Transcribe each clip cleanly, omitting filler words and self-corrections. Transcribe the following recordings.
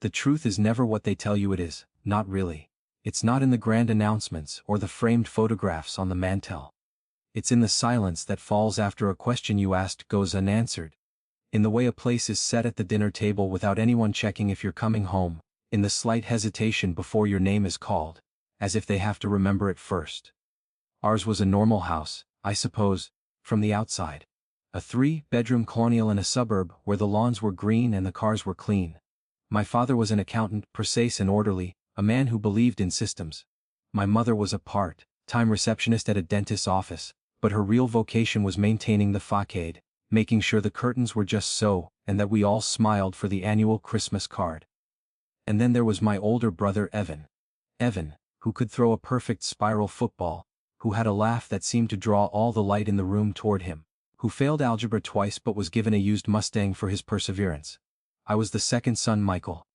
The truth is never what they tell you it is, not really. It's not in the grand announcements or the framed photographs on the mantel. It's in the silence that falls after a question you asked goes unanswered. In the way a place is set at the dinner table without anyone checking if you're coming home, in the slight hesitation before your name is called, as if they have to remember it first. Ours was a normal house, I suppose, from the outside. A 3-bedroom colonial in a suburb where the lawns were green and the cars were clean. My father was an accountant, precise and orderly, a man who believed in systems. My mother was a part-time receptionist at a dentist's office, but her real vocation was maintaining the facade, making sure the curtains were just so, and that we all smiled for the annual Christmas card. And then there was my older brother Evan. Evan, who could throw a perfect spiral football, who had a laugh that seemed to draw all the light in the room toward him, who failed algebra twice but was given a used Mustang for his perseverance. I was the second son, Michael.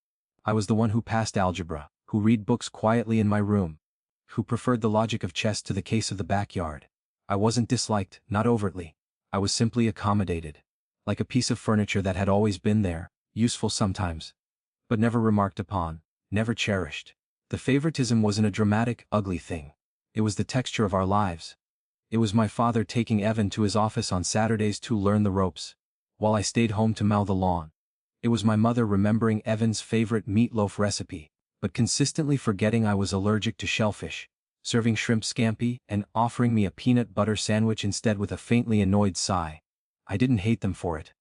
I was the one who passed algebra, who read books quietly in my room, who preferred the logic of chess to the case of the backyard. I wasn't disliked, not overtly. I was simply accommodated. Like a piece of furniture that had always been there, useful sometimes, but never remarked upon, never cherished. The favoritism wasn't a dramatic, ugly thing. It was the texture of our lives. It was my father taking Evan to his office on Saturdays to learn the ropes, while I stayed home to mow the lawn. It was my mother remembering Evan's favorite meatloaf recipe, but consistently forgetting I was allergic to shellfish, serving shrimp scampi and offering me a peanut butter sandwich instead with a faintly annoyed sigh. I didn't hate them for it.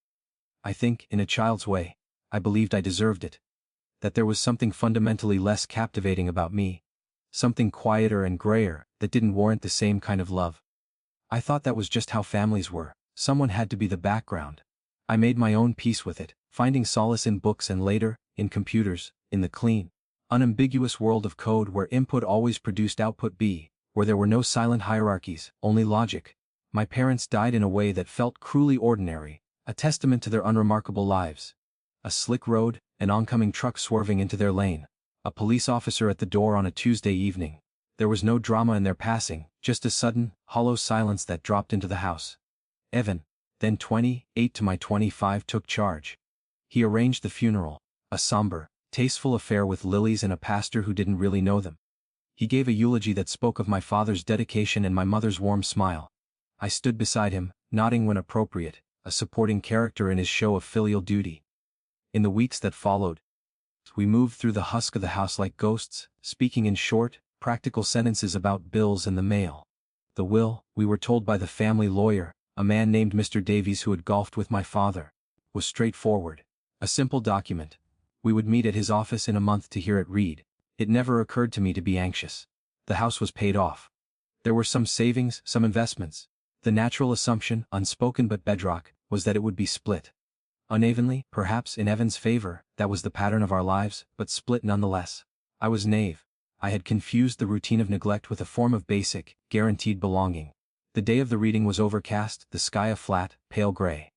I think, in a child's way, I believed I deserved it. That there was something fundamentally less captivating about me. Something quieter and grayer, that didn't warrant the same kind of love. I thought that was just how families were. Someone had to be the background. I made my own peace with it, finding solace in books and later, in computers, in the clean, unambiguous world of code where input always produced output B, where there were no silent hierarchies, only logic. My parents died in a way that felt cruelly ordinary, a testament to their unremarkable lives. A slick road, an oncoming truck swerving into their lane, a police officer at the door on a Tuesday evening. There was no drama in their passing, just a sudden, hollow silence that dropped into the house. Evan, then 28 to my 25, took charge. He arranged the funeral, a somber, tasteful affair with lilies and a pastor who didn't really know them. He gave a eulogy that spoke of my father's dedication and my mother's warm smile. I stood beside him, nodding when appropriate, a supporting character in his show of filial duty. In the weeks that followed, we moved through the husk of the house like ghosts, speaking in short, practical sentences about bills and the mail. The will, we were told by the family lawyer, a man named Mr. Davies who had golfed with my father, was straightforward. A simple document. We would meet at his office in a month to hear it read. It never occurred to me to be anxious. The house was paid off. There were some savings, some investments. The natural assumption, unspoken but bedrock, was that it would be split. Unevenly, perhaps in Evan's favor, that was the pattern of our lives, but split nonetheless. I was naive. I had confused the routine of neglect with a form of basic, guaranteed belonging. The day of the reading was overcast, the sky a flat, pale gray.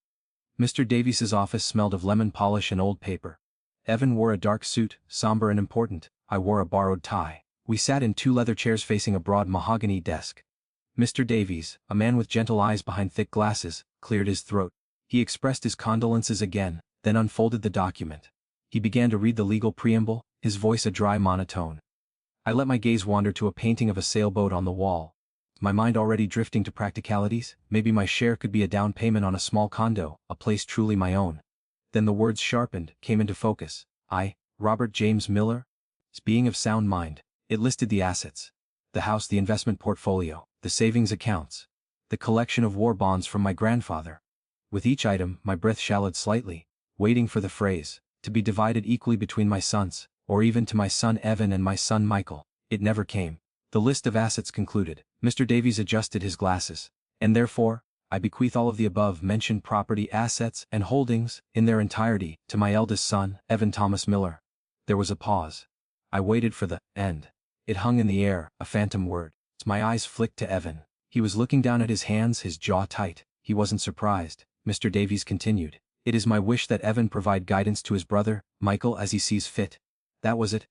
Mr. Davies's office smelled of lemon polish and old paper. Evan wore a dark suit, somber and important. I wore a borrowed tie. We sat in 2 leather chairs facing a broad mahogany desk. Mr. Davies, a man with gentle eyes behind thick glasses, cleared his throat. He expressed his condolences again, then unfolded the document. He began to read the legal preamble, his voice a dry monotone. I let my gaze wander to a painting of a sailboat on the wall. My mind already drifting to practicalities, maybe my share could be a down payment on a small condo, a place truly my own. Then the words sharpened, came into focus. I, Robert James Miller? Being of sound mind. It listed the assets. The house, the investment portfolio, the savings accounts. The collection of war bonds from my grandfather. With each item, my breath shallowed slightly, waiting for the phrase, to be divided equally between my sons, or even to my son Evan and my son Michael. It never came. The list of assets concluded. Mr. Davies adjusted his glasses. And therefore, I bequeath all of the above-mentioned property assets and holdings, in their entirety, to my eldest son, Evan Thomas Miller. There was a pause. I waited for the end. It hung in the air, a phantom word. My eyes flicked to Evan. He was looking down at his hands, his jaw tight. He wasn't surprised. Mr. Davies continued. It is my wish that Evan provide guidance to his brother, Michael, as he sees fit. That was it.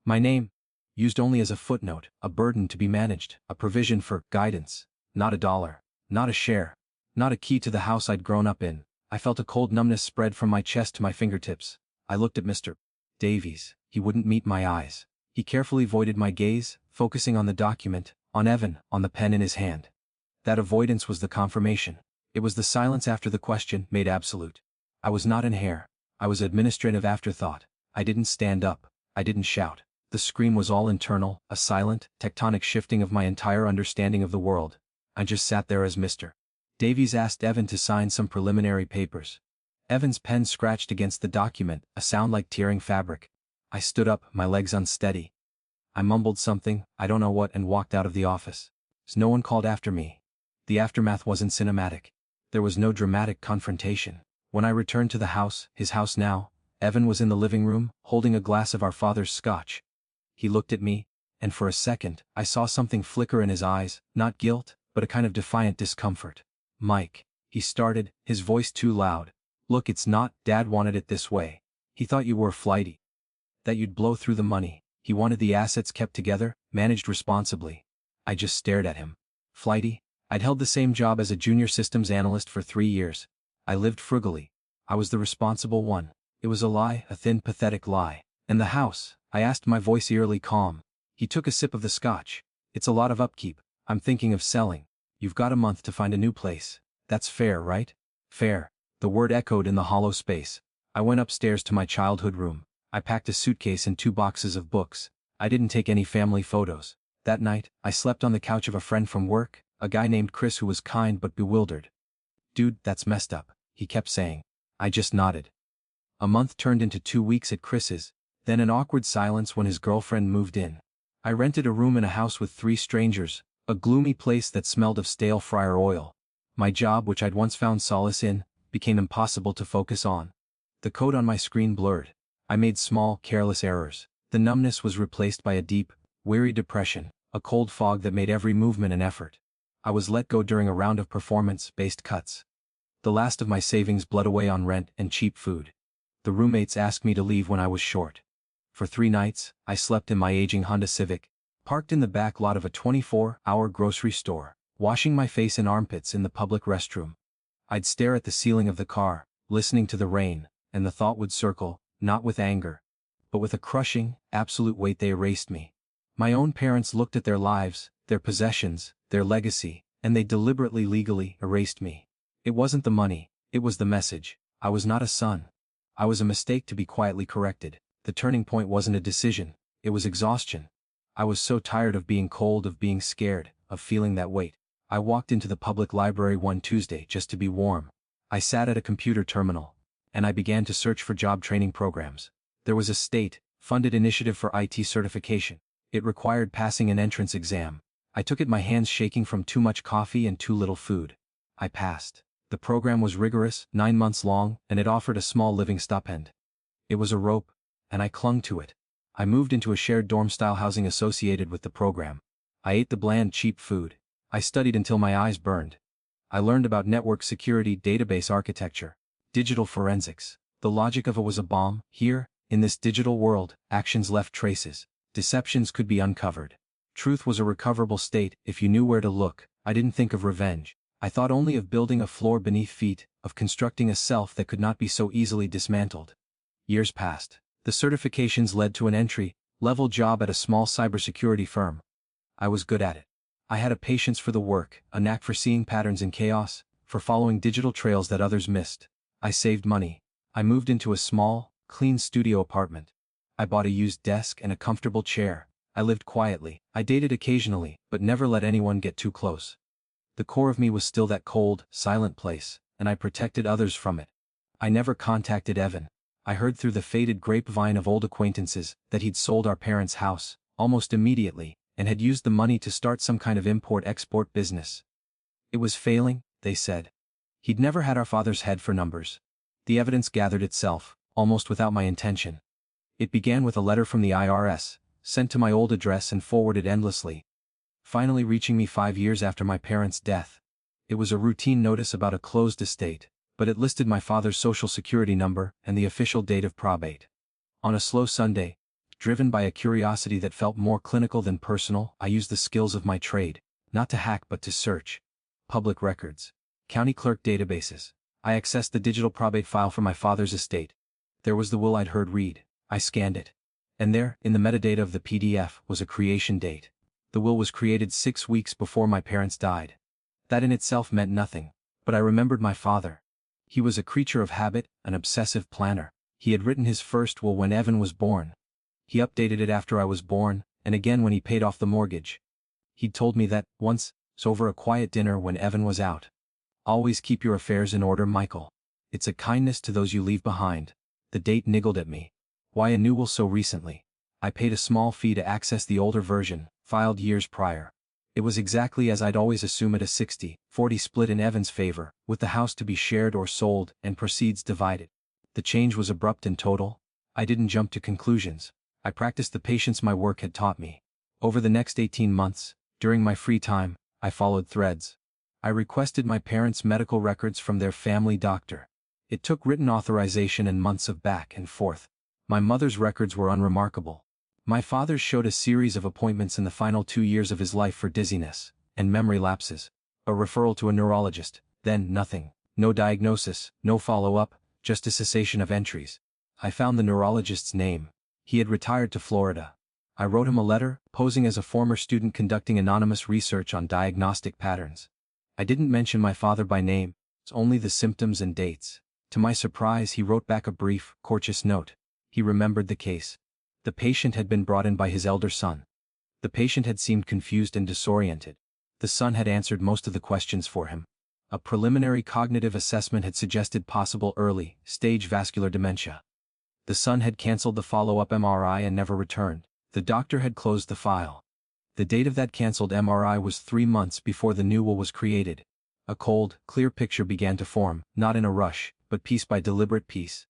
My name. Used only as a footnote, a burden to be managed, a provision for guidance. Not a dollar. Not a share. Not a key to the house I'd grown up in. I felt a cold numbness spread from my chest to my fingertips. I looked at Mr. Davies. He wouldn't meet my eyes. He carefully avoided my gaze, focusing on the document, on Evan, on the pen in his hand. That avoidance was the confirmation. It was the silence after the question made absolute. I was not in hair. I was administrative afterthought. I didn't stand up. I didn't shout. The scream was all internal, a silent, tectonic shifting of my entire understanding of the world. I just sat there as Mr. Davies asked Evan to sign some preliminary papers. Evan's pen scratched against the document, a sound like tearing fabric. I stood up, my legs unsteady. I mumbled something, I don't know what, and walked out of the office. No one called after me. The aftermath wasn't cinematic. There was no dramatic confrontation. When I returned to the house, his house now, Evan was in the living room, holding a glass of our father's scotch. He looked at me, and for a second, I saw something flicker in his eyes, not guilt, but a kind of defiant discomfort. "Mike," he started, his voice too loud. "Look, it's not, Dad wanted it this way. He thought you were flighty. That you'd blow through the money. He wanted the assets kept together, managed responsibly." I just stared at him. Flighty? I'd held the same job as a junior systems analyst for 3 years. I lived frugally. I was the responsible one. It was a lie, a thin, pathetic lie. "And the house?" I asked, my voice eerily calm. He took a sip of the scotch. "It's a lot of upkeep. I'm thinking of selling. You've got a month to find a new place. That's fair, right?" Fair. The word echoed in the hollow space. I went upstairs to my childhood room. I packed a suitcase and 2 boxes of books. I didn't take any family photos. That night, I slept on the couch of a friend from work, a guy named Chris who was kind but bewildered. "Dude, that's messed up," he kept saying. I just nodded. A month turned into 2 weeks at Chris's, then an awkward silence when his girlfriend moved in. I rented a room in a house with 3 strangers, a gloomy place that smelled of stale fryer oil. My job, which I'd once found solace in, became impossible to focus on. The code on my screen blurred. I made small, careless errors. The numbness was replaced by a deep, weary depression, a cold fog that made every movement an effort. I was let go during a round of performance-based cuts. The last of my savings bled away on rent and cheap food. The roommates asked me to leave when I was short. For 3 nights, I slept in my aging Honda Civic, parked in the back lot of a 24-hour grocery store, washing my face and armpits in the public restroom. I'd stare at the ceiling of the car, listening to the rain, and the thought would circle, not with anger, but with a crushing, absolute weight. They erased me. My own parents looked at their lives, their possessions, their legacy, and they deliberately, legally erased me. It wasn't the money, it was the message. I was not a son. I was a mistake to be quietly corrected. The turning point wasn't a decision, it was exhaustion. I was so tired of being cold, of being scared, of feeling that weight. I walked into the public library one Tuesday just to be warm. I sat at a computer terminal, and I began to search for job training programs. There was a state-funded initiative for IT certification. It required passing an entrance exam. I took it, my hands shaking from too much coffee and too little food. I passed. The program was rigorous, 9 months long, and it offered a small living stipend. It was a rope, and I clung to it. I moved into a shared dorm-style housing associated with the program. I ate the bland, cheap food. I studied until my eyes burned. I learned about network security, database architecture, digital forensics. The logic of it was a bomb. Here, in this digital world, actions left traces. Deceptions could be uncovered. Truth was a recoverable state if you knew where to look. I didn't think of revenge. I thought only of building a floor beneath feet, of constructing a self that could not be so easily dismantled. Years passed. The certifications led to an entry-level job at a small cybersecurity firm. I was good at it. I had a patience for the work, a knack for seeing patterns in chaos, for following digital trails that others missed. I saved money. I moved into a small, clean studio apartment. I bought a used desk and a comfortable chair. I lived quietly. I dated occasionally, but never let anyone get too close. The core of me was still that cold, silent place, and I protected others from it. I never contacted Evan. I heard through the faded grapevine of old acquaintances that he'd sold our parents' house, almost immediately, and had used the money to start some kind of import-export business. It was failing, they said. He'd never had our father's head for numbers. The evidence gathered itself, almost without my intention. It began with a letter from the IRS, sent to my old address and forwarded endlessly, finally reaching me 5 years after my parents' death. It was a routine notice about a closed estate, but it listed my father's social security number and the official date of probate. On a slow Sunday, driven by a curiosity that felt more clinical than personal, I used the skills of my trade, not to hack but to search. Public records. County clerk databases. I accessed the digital probate file for my father's estate. There was the will I'd heard read. I scanned it. And there, in the metadata of the PDF, was a creation date. The will was created 6 weeks before my parents died. That in itself meant nothing. But I remembered my father. He was a creature of habit, an obsessive planner. He had written his first will when Evan was born. He updated it after I was born, and again when he paid off the mortgage. He'd told me that, once, over a quiet dinner when Evan was out. Always keep your affairs in order, Michael. It's a kindness to those you leave behind. The date niggled at me. Why a new will so recently? I paid a small fee to access the older version, filed years prior. It was exactly as I'd always assume it, a 60-40 split in Evan's favor, with the house to be shared or sold and proceeds divided. The change was abrupt and total. I didn't jump to conclusions. I practiced the patience my work had taught me. Over the next 18 months, during my free time, I followed threads. I requested my parents' medical records from their family doctor. It took written authorization and months of back and forth. My mother's records were unremarkable. My father's showed a series of appointments in the final 2 years of his life for dizziness and memory lapses. A referral to a neurologist, then nothing. No diagnosis, no follow-up, just a cessation of entries. I found the neurologist's name. He had retired to Florida. I wrote him a letter, posing as a former student conducting anonymous research on diagnostic patterns. I didn't mention my father by name, only the symptoms and dates. To my surprise, he wrote back a brief, courteous note. He remembered the case. The patient had been brought in by his elder son. The patient had seemed confused and disoriented. The son had answered most of the questions for him. A preliminary cognitive assessment had suggested possible early-stage vascular dementia. The son had cancelled the follow-up MRI and never returned. The doctor had closed the file. The date of that cancelled MRI was 3 months before the new will was created. A cold, clear picture began to form, not in a rush, but piece by deliberate piece.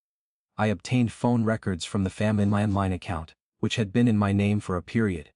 I obtained phone records from the family landline account, which had been in my name for a period.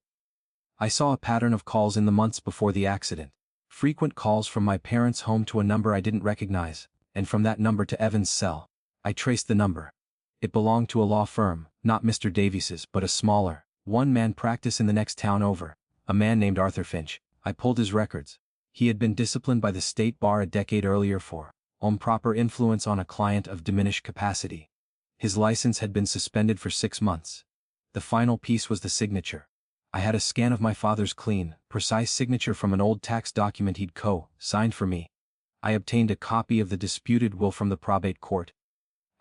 I saw a pattern of calls in the months before the accident. Frequent calls from my parents' home to a number I didn't recognize, and from that number to Evan's cell. I traced the number. It belonged to a law firm, not Mr. Davies's, but a smaller, one-man practice in the next town over, a man named Arthur Finch. I pulled his records. He had been disciplined by the state bar a decade earlier for improper influence on a client of diminished capacity. His license had been suspended for 6 months. The final piece was the signature. I had a scan of my father's clean, precise signature from an old tax document he'd signed for me. I obtained a copy of the disputed will from the probate court.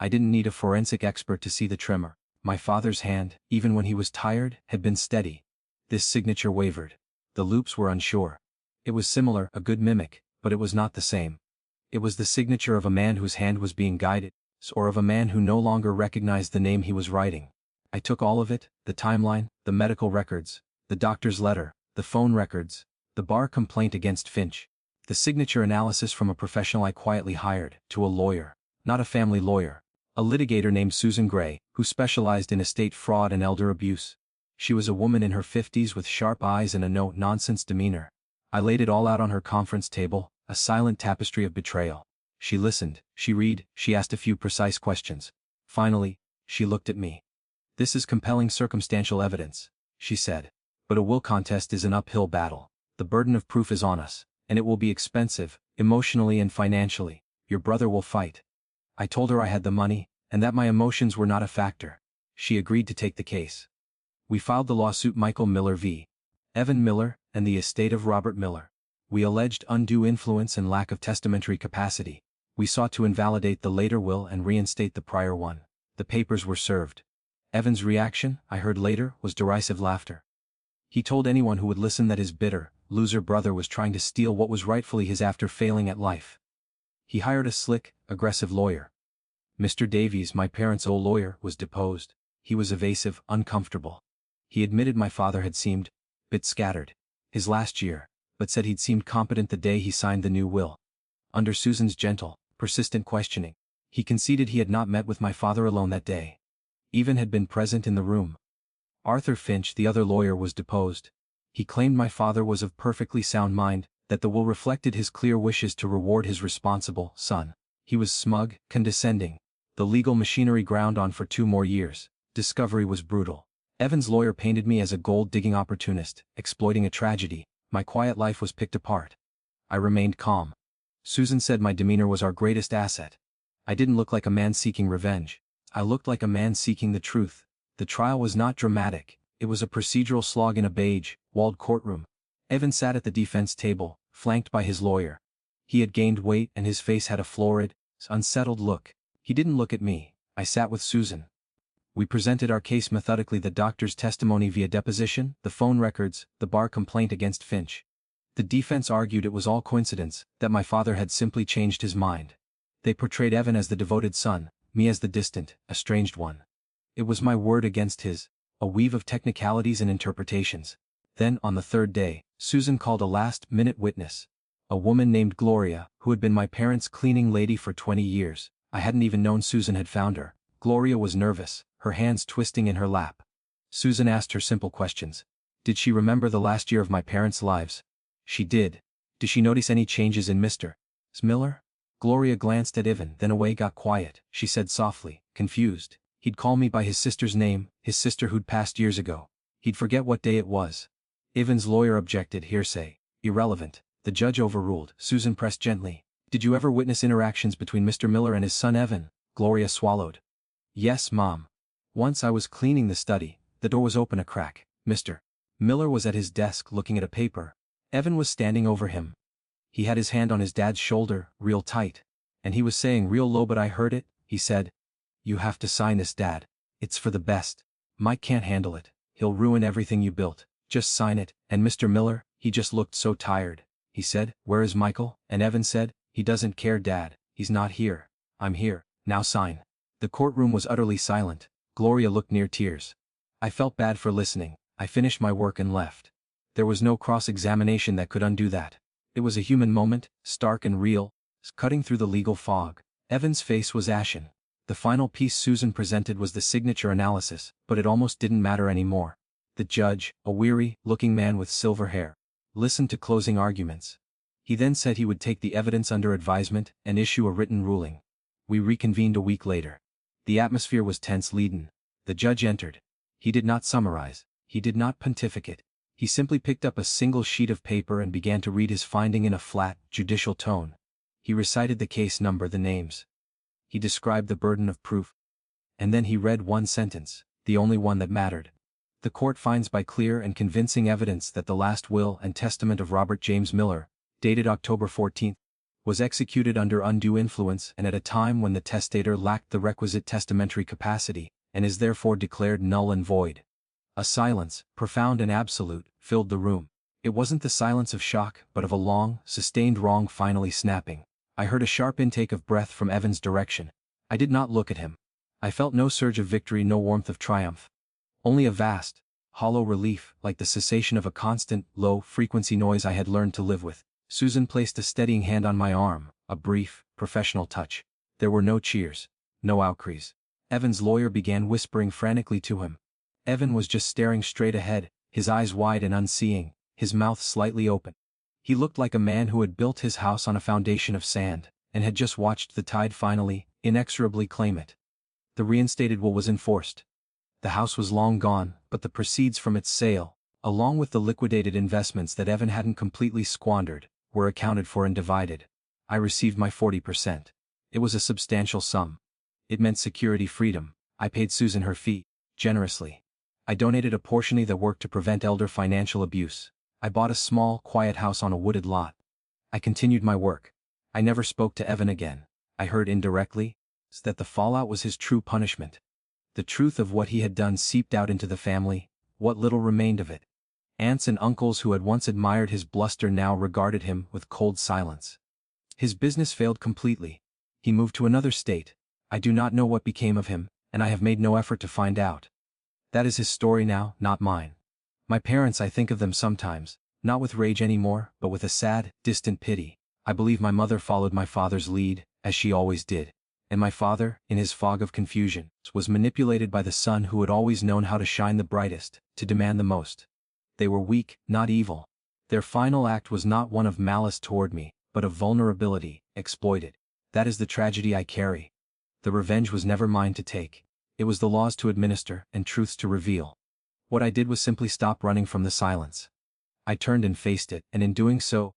I didn't need a forensic expert to see the tremor. My father's hand, even when he was tired, had been steady. This signature wavered. The loops were unsure. It was similar, a good mimic, but it was not the same. It was the signature of a man whose hand was being guided, or of a man who no longer recognized the name he was writing. I took all of it, the timeline, the medical records, the doctor's letter, the phone records, the bar complaint against Finch, the signature analysis from a professional I quietly hired, to a lawyer, not a family lawyer, a litigator named Susan Gray, who specialized in estate fraud and elder abuse. She was a woman in her 50s with sharp eyes and a no-nonsense demeanor. I laid it all out on her conference table, a silent tapestry of betrayal. She listened, she read, she asked a few precise questions. Finally, she looked at me. "This is compelling circumstantial evidence," she said. "But a will contest is an uphill battle. The burden of proof is on us, and it will be expensive, emotionally and financially. Your brother will fight." I told her I had the money, and that my emotions were not a factor. She agreed to take the case. We filed the lawsuit Michael Miller v. Evan Miller, and the estate of Robert Miller. We alleged undue influence and lack of testamentary capacity. We sought to invalidate the later will and reinstate the prior one. The papers were served. Evan's reaction, I heard later, was derisive laughter. He told anyone who would listen that his bitter, loser brother was trying to steal what was rightfully his after failing at life. He hired a slick, aggressive lawyer. Mr. Davies, my parents' old lawyer, was deposed. He was evasive, uncomfortable. He admitted my father had seemed bit scattered his last year, but said he'd seemed competent the day he signed the new will. Under Susan's gentle, persistent questioning, he conceded he had not met with my father alone that day. Evan had been present in the room. Arthur Finch, the other lawyer, was deposed. He claimed my father was of perfectly sound mind, that the will reflected his clear wishes to reward his responsible son. He was smug, condescending. The legal machinery ground on for 2 more years. Discovery was brutal. Evan's lawyer painted me as a gold-digging opportunist, exploiting a tragedy. My quiet life was picked apart. I remained calm. Susan said my demeanor was our greatest asset. I didn't look like a man seeking revenge. I looked like a man seeking the truth. The trial was not dramatic, it was a procedural slog in a beige, walled courtroom. Evan sat at the defense table, flanked by his lawyer. He had gained weight and his face had a florid, unsettled look. He didn't look at me. I sat with Susan. We presented our case methodically: the doctor's testimony via deposition, the phone records, the bar complaint against Finch. The defense argued it was all coincidence, that my father had simply changed his mind. They portrayed Evan as the devoted son, me as the distant, estranged one. It was my word against his, a weave of technicalities and interpretations. Then, on the third day, Susan called a last-minute witness. A woman named Gloria, who had been my parents' cleaning lady for 20 years. I hadn't even known Susan had found her. Gloria was nervous, her hands twisting in her lap. Susan asked her simple questions. Did she remember the last year of my parents' lives? She did. Did she notice any changes in Mr. Miller? Gloria glanced at Ivan, then away got quiet. She said softly, confused. He'd call me by his sister's name, his sister who'd passed years ago. He'd forget what day it was. Ivan's lawyer objected: hearsay. Irrelevant. The judge overruled. Susan pressed gently. Did you ever witness interactions between Mr. Miller and his son Evan? Gloria swallowed. Yes, Mom. Once I was cleaning the study, the door was open a crack. Mr. Miller was at his desk looking at a paper. Evan was standing over him. He had his hand on his dad's shoulder, real tight. And he was saying real low, but I heard it. He said, "You have to sign this, Dad. It's for the best. Mike can't handle it. He'll ruin everything you built. Just sign it." And Mr. Miller, he just looked so tired. He said, "Where is Michael?" And Evan said, "He doesn't care, Dad. He's not here. I'm here. Now sign." The courtroom was utterly silent. Gloria looked near tears. I felt bad for listening. I finished my work and left. There was no cross-examination that could undo that. It was a human moment, stark and real, cutting through the legal fog. Evan's face was ashen. The final piece Susan presented was the signature analysis, but it almost didn't matter anymore. The judge, a weary-looking man with silver hair, listened to closing arguments. He then said he would take the evidence under advisement and issue a written ruling. We reconvened a week later. The atmosphere was tense-leaden. The judge entered. He did not summarize. He did not pontificate. He simply picked up a single sheet of paper and began to read his finding in a flat, judicial tone. He recited the case number, the names. He described the burden of proof. And then he read one sentence, the only one that mattered. The court finds by clear and convincing evidence that the last will and testament of Robert James Miller, dated October 14, was executed under undue influence and at a time when the testator lacked the requisite testamentary capacity, and is therefore declared null and void. A silence, profound and absolute, filled the room. It wasn't the silence of shock, but of a long, sustained wrong finally snapping. I heard a sharp intake of breath from Evan's direction. I did not look at him. I felt no surge of victory, no warmth of triumph. Only a vast, hollow relief, like the cessation of a constant, low-frequency noise I had learned to live with. Susan placed a steadying hand on my arm, a brief, professional touch. There were no cheers, no outcries. Evan's lawyer began whispering frantically to him. Evan was just staring straight ahead, his eyes wide and unseeing, his mouth slightly open. He looked like a man who had built his house on a foundation of sand, and had just watched the tide finally, inexorably claim it. The reinstated will was enforced. The house was long gone, but the proceeds from its sale, along with the liquidated investments that Evan hadn't completely squandered, were accounted for and divided. I received my 40%. It was a substantial sum. It meant security, freedom. I paid Susan her fee, generously. I donated a portion of the work to prevent elder financial abuse. I bought a small, quiet house on a wooded lot. I continued my work. I never spoke to Evan again. I heard indirectly that the fallout was his true punishment. The truth of what he had done seeped out into the family, what little remained of it. Aunts and uncles who had once admired his bluster now regarded him with cold silence. His business failed completely. He moved to another state. I do not know what became of him, and I have made no effort to find out. That is his story now, not mine. My parents, I think of them sometimes, not with rage anymore, but with a sad, distant pity. I believe my mother followed my father's lead, as she always did. And my father, in his fog of confusion, was manipulated by the son who had always known how to shine the brightest, to demand the most. They were weak, not evil. Their final act was not one of malice toward me, but of vulnerability, exploited. That is the tragedy I carry. The revenge was never mine to take. It was the law's to administer, and truth's to reveal. What I did was simply stop running from the silence. I turned and faced it, and in doing so,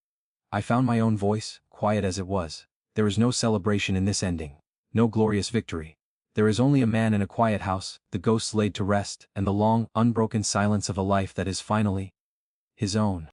I found my own voice, quiet as it was. There is no celebration in this ending. No glorious victory. There is only a man in a quiet house, the ghosts laid to rest, and the long, unbroken silence of a life that is finally his own.